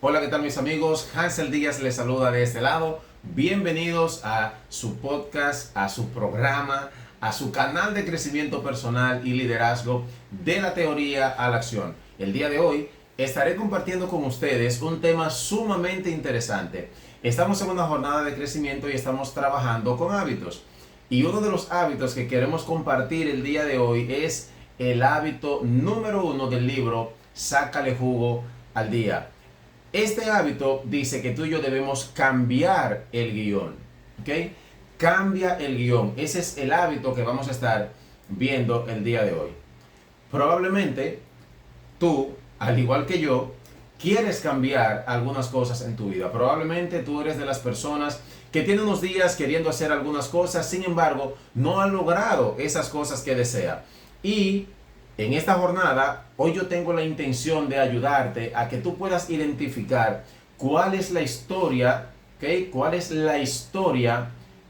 Hola, ¿qué tal mis amigos? Hansel Díaz les saluda de este lado. Bienvenidos a su podcast, a su programa, a su canal de crecimiento personal y liderazgo de la teoría a la acción. El día de hoy estaré compartiendo con ustedes un tema sumamente interesante. Estamos en una jornada de crecimiento y estamos trabajando con hábitos. Y uno de los hábitos que queremos compartir el día de hoy es el hábito número 1 del libro Sácale jugo al día. Este hábito dice que tú y yo debemos cambiar el guión, ¿ok? Cambia el guión. Ese es el hábito que vamos a estar viendo el día de hoy. Probablemente tú, al igual que yo, quieres cambiar algunas cosas en tu vida. Probablemente tú eres de las personas que tiene unos días queriendo hacer algunas cosas, sin embargo, no ha logrado esas cosas que desea. Y en esta jornada, hoy yo tengo la intención de ayudarte a que tú puedas identificar cuál es la historia, ¿ok? ¿Cuál es la historia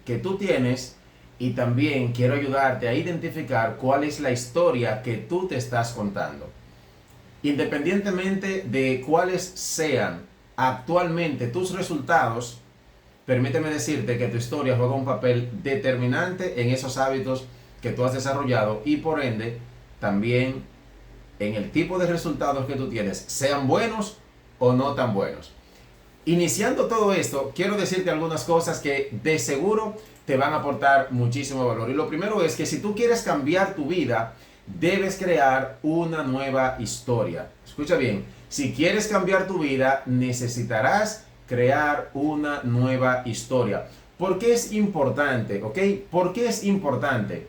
que tú tienes? Y también quiero ayudarte a identificar cuál es la historia que tú te estás contando. Independientemente de cuáles sean actualmente tus resultados, permíteme decirte que tu historia juega un papel determinante en esos hábitos que tú has desarrollado y por ende también en el tipo de resultados que tú tienes, sean buenos o no tan buenos. Iniciando todo esto, quiero decirte algunas cosas que de seguro te van a aportar muchísimo valor. Y lo primero es que si tú quieres cambiar tu vida, debes crear una nueva historia. Escucha bien, si quieres cambiar tu vida, necesitarás crear una nueva historia. ¿Por qué es importante? ¿Ok? ¿Por qué es importante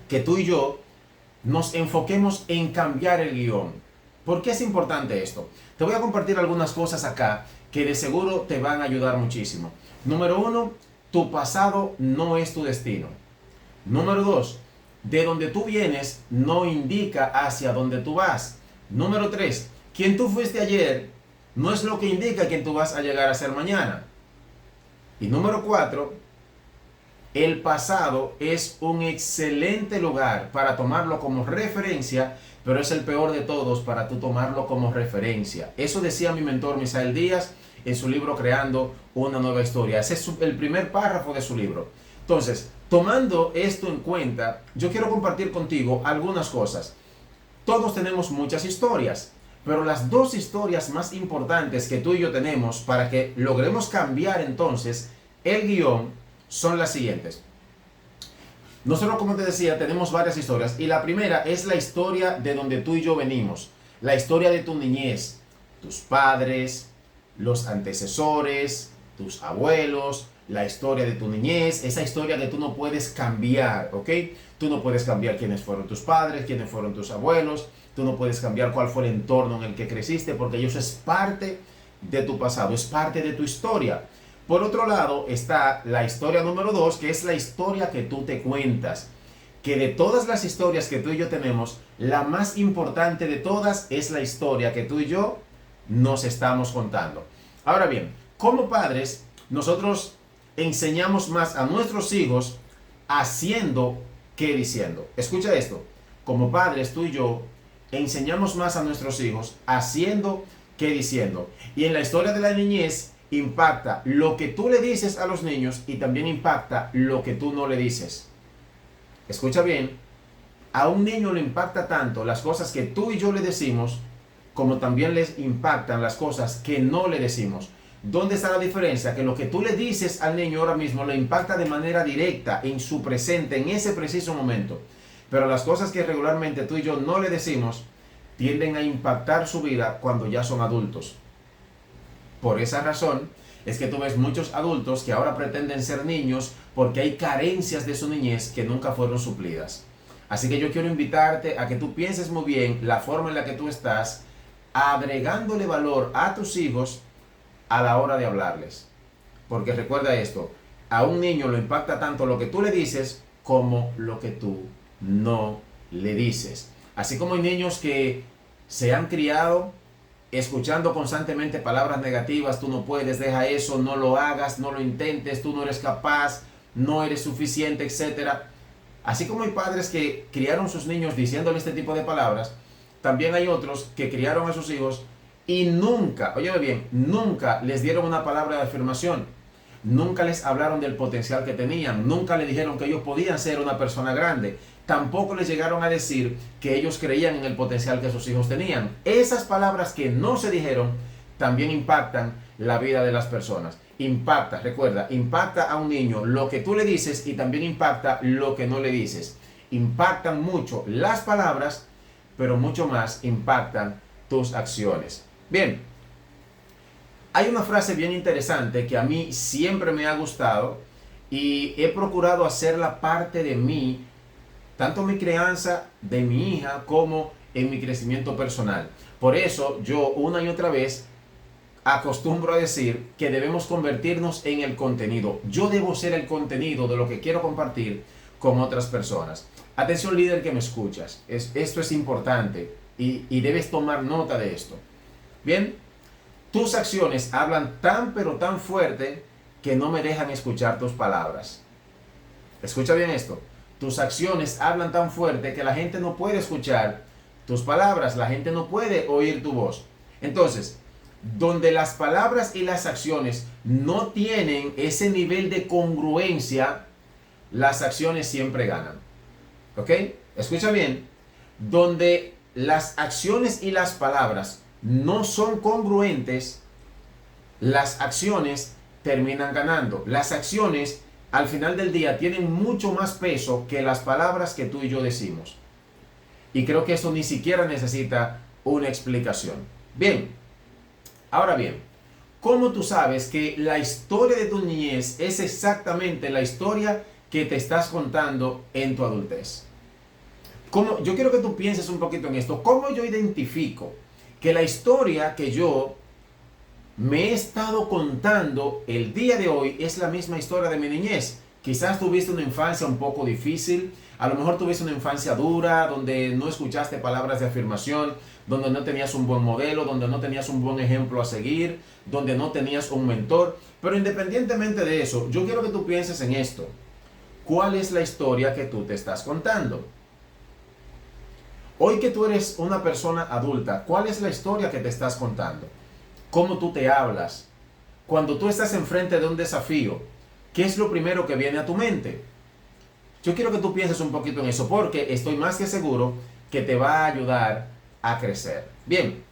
que tú y yo nos enfoquemos en cambiar el guión? ¿Por qué es importante esto? Te voy a compartir algunas cosas acá que de seguro te van a ayudar muchísimo. Número 1, tu pasado no es tu destino. Número 2, de donde tú vienes no indica hacia dónde tú vas. Número 3, quien tú fuiste ayer no es lo que indica quien tú vas a llegar a ser mañana. Y número 4, el pasado es un excelente lugar para tomarlo como referencia, pero es el peor de todos para tú tomarlo como referencia. Eso decía mi mentor Misael Díaz en su libro Creando una nueva historia. Ese es el primer párrafo de su libro. Entonces, tomando esto en cuenta, yo quiero compartir contigo algunas cosas. Todos tenemos muchas historias, pero las dos historias más importantes que tú y yo tenemos para que logremos cambiar entonces el guión son las siguientes. Nosotros, como te decía, tenemos varias historias y la primera es la historia de donde tú y yo venimos, la historia de tu niñez, tus padres, los antecesores, tus abuelos, la historia de tu niñez, esa historia que tú no puedes cambiar, ¿ok? Tú no puedes cambiar quiénes fueron tus padres, quiénes fueron tus abuelos, tú no puedes cambiar cuál fue el entorno en el que creciste, porque eso es parte de tu pasado, es parte de tu historia. Por otro lado está la historia número 2, que es la historia que tú te cuentas. Que de todas las historias que tú y yo tenemos, la más importante de todas es la historia que tú y yo nos estamos contando. Ahora bien, como padres, nosotros enseñamos más a nuestros hijos haciendo que diciendo. Escucha esto, como padres tú y yo enseñamos más a nuestros hijos haciendo que diciendo. Y en la historia de la niñez impacta lo que tú le dices a los niños y también impacta lo que tú no le dices. Escucha bien, a un niño le impacta tanto las cosas que tú y yo le decimos como también les impactan las cosas que no le decimos. ¿Dónde está la diferencia? Que lo que tú le dices al niño ahora mismo le impacta de manera directa en su presente, en ese preciso momento. Pero las cosas que regularmente tú y yo no le decimos tienden a impactar su vida cuando ya son adultos. Por esa razón es que tú ves muchos adultos que ahora pretenden ser niños porque hay carencias de su niñez que nunca fueron suplidas. Así que yo quiero invitarte a que tú pienses muy bien la forma en la que tú estás agregándole valor a tus hijos a la hora de hablarles. Porque recuerda esto, a un niño lo impacta tanto lo que tú le dices como lo que tú no le dices. Así como hay niños que se han criado escuchando constantemente palabras negativas, tú no puedes, deja eso, no lo hagas, no lo intentes, tú no eres capaz, no eres suficiente, etc. Así como hay padres que criaron a sus niños diciéndole este tipo de palabras, también hay otros que criaron a sus hijos Y nunca, óyeme bien, nunca les dieron una palabra de afirmación. Nunca les hablaron del potencial que tenían. Nunca les dijeron que ellos podían ser una persona grande. Tampoco les llegaron a decir que ellos creían en el potencial que sus hijos tenían. Esas palabras que no se dijeron también impactan la vida de las personas. Impacta, recuerda, impacta a un niño lo que tú le dices y también impacta lo que no le dices. Impactan mucho las palabras, pero mucho más impactan tus acciones. Bien, hay una frase bien interesante que a mí siempre me ha gustado y he procurado hacerla parte de mí, tanto en mi crianza de mi hija como en mi crecimiento personal. Por eso yo una y otra vez acostumbro a decir que debemos convertirnos en el contenido. Yo debo ser el contenido de lo que quiero compartir con otras personas. Atención, líder que me escuchas, esto es importante y debes tomar nota de esto. Bien, tus acciones hablan tan pero tan fuerte que no me dejan escuchar tus palabras. Escucha bien esto. Tus acciones hablan tan fuerte que la gente no puede escuchar tus palabras, la gente no puede oír tu voz. Entonces, donde las palabras y las acciones no tienen ese nivel de congruencia, las acciones siempre ganan. ¿Ok? Escucha bien. Donde las acciones y las palabras no son congruentes, las acciones terminan ganando. Las acciones al final del día tienen mucho más peso que las palabras que tú y yo decimos. Y creo que eso ni siquiera necesita una explicación. Bien, ahora bien, ¿cómo tú sabes que la historia de tu niñez es exactamente la historia que te estás contando en tu adultez? Yo quiero que tú pienses un poquito en esto. ¿Cómo yo identifico que la historia que yo me he estado contando el día de hoy es la misma historia de mi niñez? Quizás tuviste una infancia un poco difícil, a lo mejor tuviste una infancia dura, donde no escuchaste palabras de afirmación, donde no tenías un buen modelo, donde no tenías un buen ejemplo a seguir, donde no tenías un mentor. Pero independientemente de eso, yo quiero que tú pienses en esto. ¿Cuál es la historia que tú te estás contando? Hoy que tú eres una persona adulta, ¿cuál es la historia que te estás contando? ¿Cómo tú te hablas? Cuando tú estás enfrente de un desafío, ¿qué es lo primero que viene a tu mente? Yo quiero que tú pienses un poquito en eso, porque estoy más que seguro que te va a ayudar a crecer. Bien,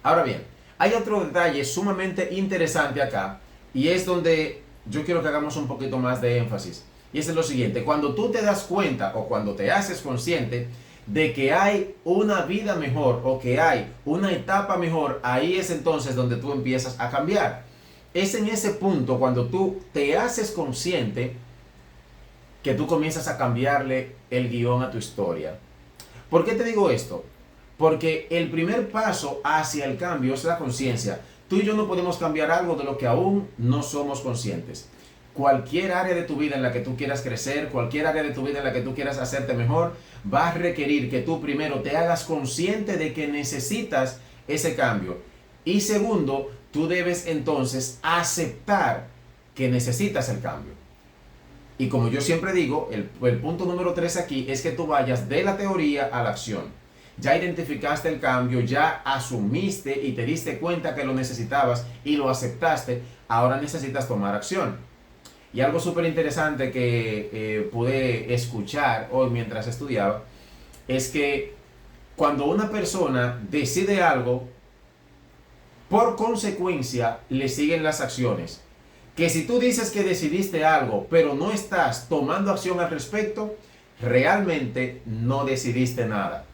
ahora bien, hay otro detalle sumamente interesante acá, y es donde yo quiero que hagamos un poquito más de énfasis. Y es lo siguiente: cuando tú te das cuenta o cuando te haces consciente de que hay una vida mejor o que hay una etapa mejor, ahí es entonces donde tú empiezas a cambiar. Es en ese punto, cuando tú te haces consciente, que tú comienzas a cambiarle el guión a tu historia. ¿Por qué te digo esto? Porque el primer paso hacia el cambio es la conciencia. Tú y yo no podemos cambiar algo de lo que aún no somos conscientes. Cualquier área de tu vida en la que tú quieras crecer, cualquier área de tu vida en la que tú quieras hacerte mejor, va a requerir que tú primero te hagas consciente de que necesitas ese cambio. Y segundo, tú debes entonces aceptar que necesitas el cambio. Y como yo siempre digo, el punto número 3 aquí es que tú vayas de la teoría a la acción. Ya identificaste el cambio, ya asumiste y te diste cuenta que lo necesitabas y lo aceptaste, ahora necesitas tomar acción. Y algo súper interesante que pude escuchar hoy mientras estudiaba es que cuando una persona decide algo, por consecuencia le siguen las acciones. Que si tú dices que decidiste algo, pero no estás tomando acción al respecto, realmente no decidiste nada.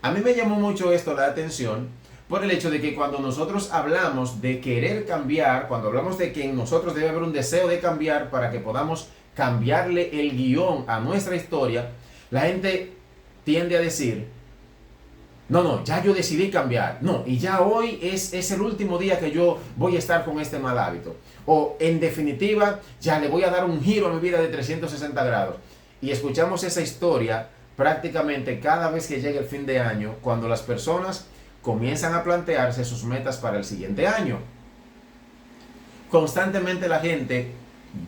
A mí me llamó mucho esto la atención por el hecho de que cuando nosotros hablamos de querer cambiar, cuando hablamos de que en nosotros debe haber un deseo de cambiar para que podamos cambiarle el guión a nuestra historia, la gente tiende a decir: no, ya yo decidí cambiar, no, y ya hoy es el último día que yo voy a estar con este mal hábito. O en definitiva, ya le voy a dar un giro a mi vida de 360 grados. Y escuchamos esa historia prácticamente cada vez que llega el fin de año, cuando las personas comienzan a plantearse sus metas para el siguiente año. Constantemente la gente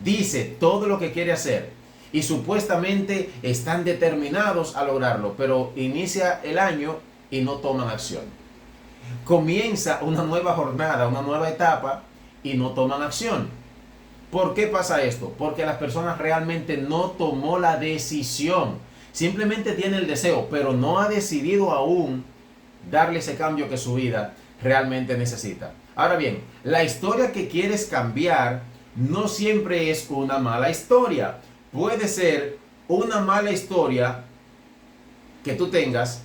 dice todo lo que quiere hacer y supuestamente están determinados a lograrlo, pero inicia el año y no toman acción. Comienza una nueva jornada, una nueva etapa y no toman acción. ¿Por qué pasa esto? Porque las personas realmente no tomó la decisión. Simplemente tiene el deseo, pero no ha decidido aún darle ese cambio que su vida realmente necesita. Ahora bien, la historia que quieres cambiar no siempre es una mala historia. Puede ser una mala historia que tú tengas,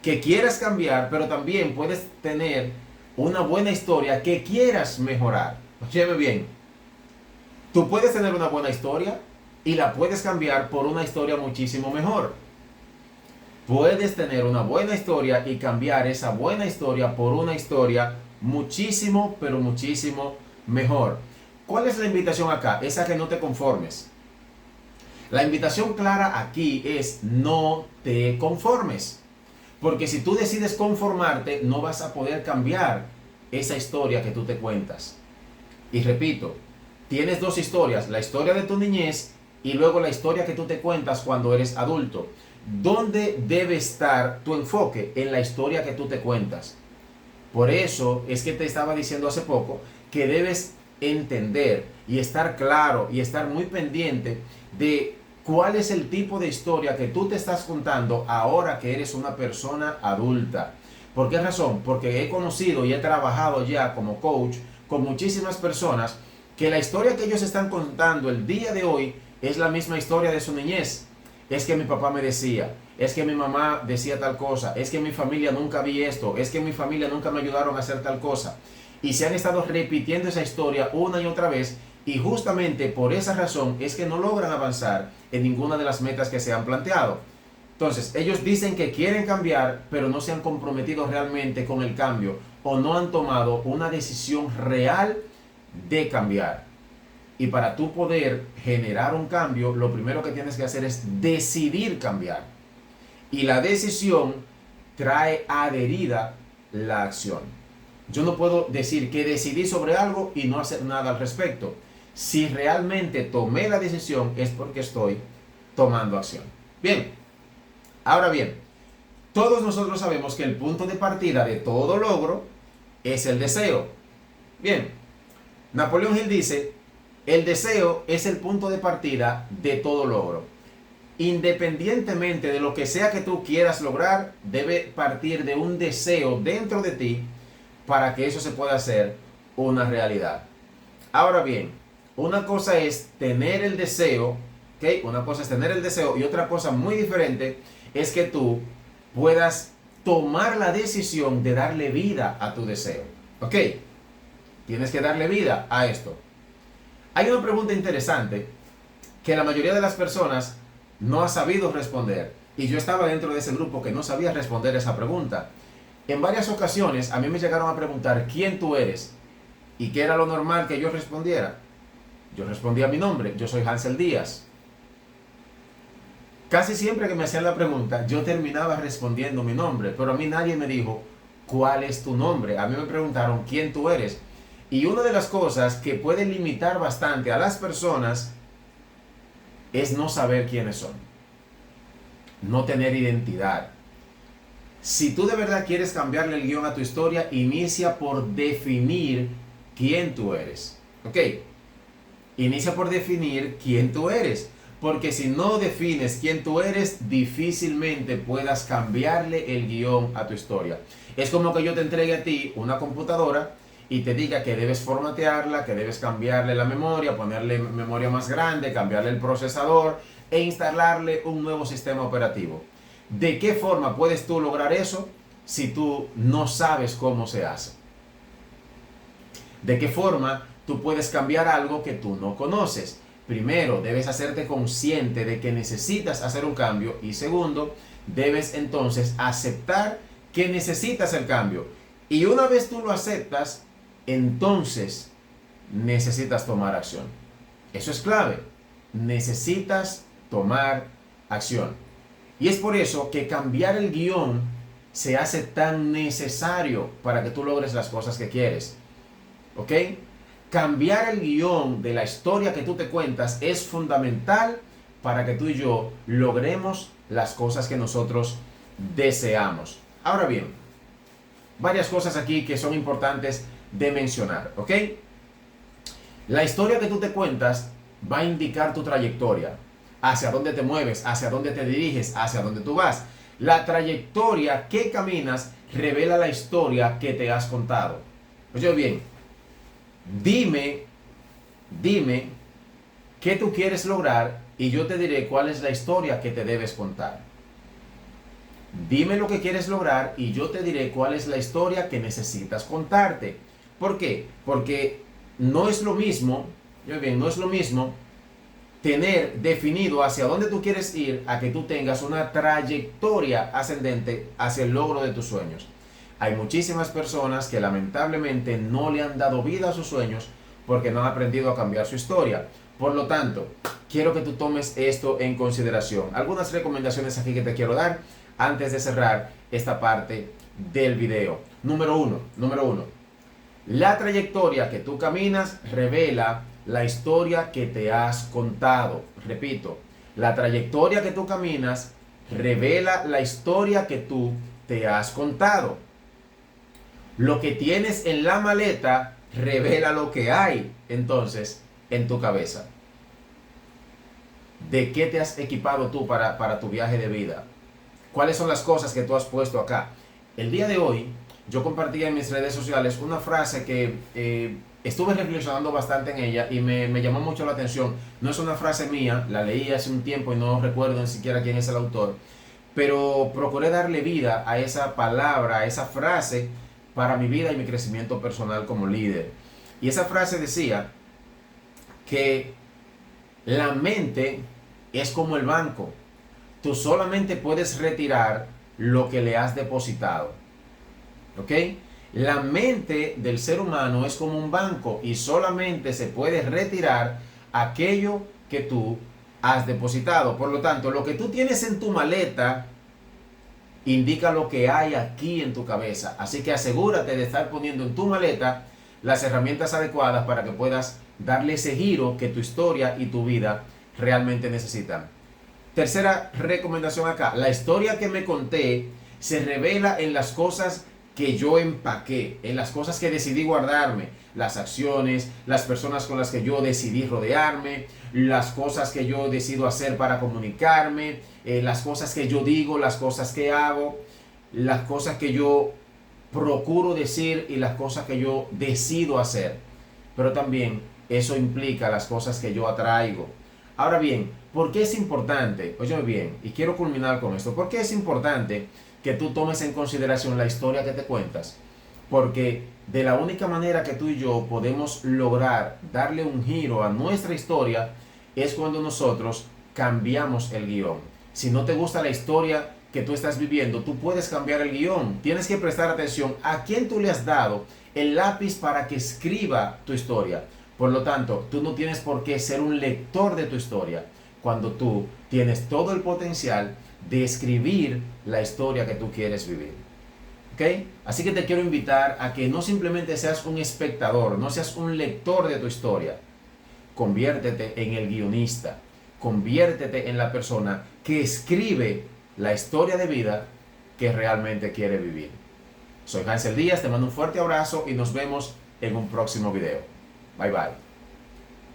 que quieras cambiar, pero también puedes tener una buena historia que quieras mejorar. Óyeme bien, tú puedes tener una buena historia y la puedes cambiar por una historia muchísimo mejor. Puedes tener una buena historia y cambiar esa buena historia por una historia muchísimo, pero muchísimo mejor. ¿Cuál es la invitación acá? Es a que no te conformes. La invitación clara aquí es no te conformes. Porque si tú decides conformarte, no vas a poder cambiar esa historia que tú te cuentas. Y repito, tienes dos historias, la historia de tu niñez y luego la historia que tú te cuentas cuando eres adulto. ¿Dónde debe estar tu enfoque? En la historia que tú te cuentas. Por eso es que te estaba diciendo hace poco que debes entender y estar claro y estar muy pendiente de cuál es el tipo de historia que tú te estás contando ahora que eres una persona adulta. ¿Por qué razón? Porque he conocido y he trabajado ya como coach con muchísimas personas que la historia que ellos están contando el día de hoy es la misma historia de su niñez. Es que mi papá me decía, es que mi mamá decía tal cosa, es que en mi familia nunca vi esto, es que en mi familia nunca me ayudaron a hacer tal cosa. Y se han estado repitiendo esa historia una y otra vez y justamente por esa razón es que no logran avanzar en ninguna de las metas que se han planteado. Entonces, ellos dicen que quieren cambiar, pero no se han comprometido realmente con el cambio o no han tomado una decisión real de cambiar. Y para tú poder generar un cambio, lo primero que tienes que hacer es decidir cambiar. Y la decisión trae adherida la acción. Yo no puedo decir que decidí sobre algo y no hacer nada al respecto. Si realmente tomé la decisión es porque estoy tomando acción. Bien, ahora bien, todos nosotros sabemos que el punto de partida de todo logro es el deseo. Bien, Napoleón Hill dice: el deseo es el punto de partida de todo logro. Independientemente de lo que sea que tú quieras lograr, debe partir de un deseo dentro de ti para que eso se pueda hacer una realidad. Ahora bien, una cosa es tener el deseo, ¿ok? Una cosa es tener el deseo y otra cosa muy diferente es que tú puedas tomar la decisión de darle vida a tu deseo, ¿ok? Tienes que darle vida a esto. Hay una pregunta interesante que la mayoría de las personas no ha sabido responder. Y yo estaba dentro de ese grupo que no sabía responder esa pregunta. En varias ocasiones a mí me llegaron a preguntar quién tú eres y qué era lo normal que yo respondiera. Yo respondía mi nombre, yo soy Hansel Díaz. Casi siempre que me hacían la pregunta, yo terminaba respondiendo mi nombre, pero a mí nadie me dijo cuál es tu nombre. A mí me preguntaron quién tú eres. Y una de las cosas que puede limitar bastante a las personas es no saber quiénes son, no tener identidad. Si tú de verdad quieres cambiarle el guión a tu historia, inicia por definir quién tú eres. ¿Ok? Inicia por definir quién tú eres. Porque si no defines quién tú eres, difícilmente puedas cambiarle el guión a tu historia. Es como que yo te entregue a ti una computadora y te diga que debes formatearla, que debes cambiarle la memoria, ponerle memoria más grande, cambiarle el procesador e instalarle un nuevo sistema operativo. ¿De qué forma puedes tú lograr eso si tú no sabes cómo se hace? ¿De qué forma tú puedes cambiar algo que tú no conoces? Primero, debes hacerte consciente de que necesitas hacer un cambio y segundo, debes entonces aceptar que necesitas el cambio. Y una vez tú lo aceptas, entonces necesitas tomar acción. Eso es clave. Necesitas tomar acción. Y es por eso que cambiar el guión se hace tan necesario para que tú logres las cosas que quieres. ¿Ok? Cambiar el guión de la historia que tú te cuentas es fundamental para que tú y yo logremos las cosas que nosotros deseamos. Ahora bien, varias cosas aquí que son importantes de mencionar, ¿ok? La historia que tú te cuentas va a indicar tu trayectoria, hacia dónde te mueves, hacia dónde te diriges, hacia dónde tú vas. La trayectoria que caminas revela la historia que te has contado. Oye bien, dime qué tú quieres lograr y yo te diré cuál es la historia que te debes contar. Dime lo que quieres lograr y yo te diré cuál es la historia que necesitas contarte. ¿Por qué? Porque no es lo mismo, no es lo mismo tener definido hacia dónde tú quieres ir a que tú tengas una trayectoria ascendente hacia el logro de tus sueños. Hay muchísimas personas que lamentablemente no le han dado vida a sus sueños porque no han aprendido a cambiar su historia. Por lo tanto, quiero que tú tomes esto en consideración. Algunas recomendaciones aquí que te quiero dar antes de cerrar esta parte del video. Número uno. La trayectoria que tú caminas revela la historia que te has contado. Repito, la trayectoria que tú caminas revela la historia que tú te has contado. Lo que tienes en la maleta revela lo que hay entonces en tu cabeza. ¿De qué te has equipado tú para tu viaje de vida? ¿Cuáles son las cosas que tú has puesto acá? El día de hoy yo compartí en mis redes sociales una frase que estuve reflexionando bastante en ella y me llamó mucho la atención. No es una frase mía, la leí hace un tiempo y no recuerdo ni siquiera quién es el autor, pero procuré darle vida a esa palabra, a esa frase para mi vida y mi crecimiento personal como líder. Y esa frase decía que la mente es como el banco. Tú solamente puedes retirar lo que le has depositado. ¿Ok? La mente del ser humano es como un banco y solamente se puede retirar aquello que tú has depositado. Por lo tanto, lo que tú tienes en tu maleta indica lo que hay aquí en tu cabeza. Así que asegúrate de estar poniendo en tu maleta las herramientas adecuadas para que puedas darle ese giro que tu historia y tu vida realmente necesitan. Tercera recomendación acá. La historia que me conté se revela en las cosas que yo empaqué, en las cosas que decidí guardarme, las acciones, las personas con las que yo decidí rodearme, las cosas que yo decido hacer para comunicarme, las cosas que yo digo, las cosas que hago, las cosas que yo procuro decir y las cosas que yo decido hacer. Pero también eso implica las cosas que yo atraigo. Ahora bien, ¿por qué es importante? Óyeme bien, y quiero culminar con esto. ¿Por qué es importante que tú tomes en consideración la historia que te cuentas? Porque de la única manera que tú y yo podemos lograr darle un giro a nuestra historia es cuando nosotros cambiamos el guión. Si no te gusta la historia que tú estás viviendo, tú puedes cambiar el guión. Tienes que prestar atención a quién tú le has dado el lápiz para que escriba tu historia. Por lo tanto, tú no tienes por qué ser un lector de tu historia cuando tú tienes todo el potencial de escribir la historia que tú quieres vivir. ¿Ok? Así que te quiero invitar a que no simplemente seas un espectador, no seas un lector de tu historia. Conviértete en el guionista. Conviértete en la persona que escribe la historia de vida que realmente quiere vivir. Soy Hansel Díaz, te mando un fuerte abrazo y nos vemos en un próximo video. Bye bye.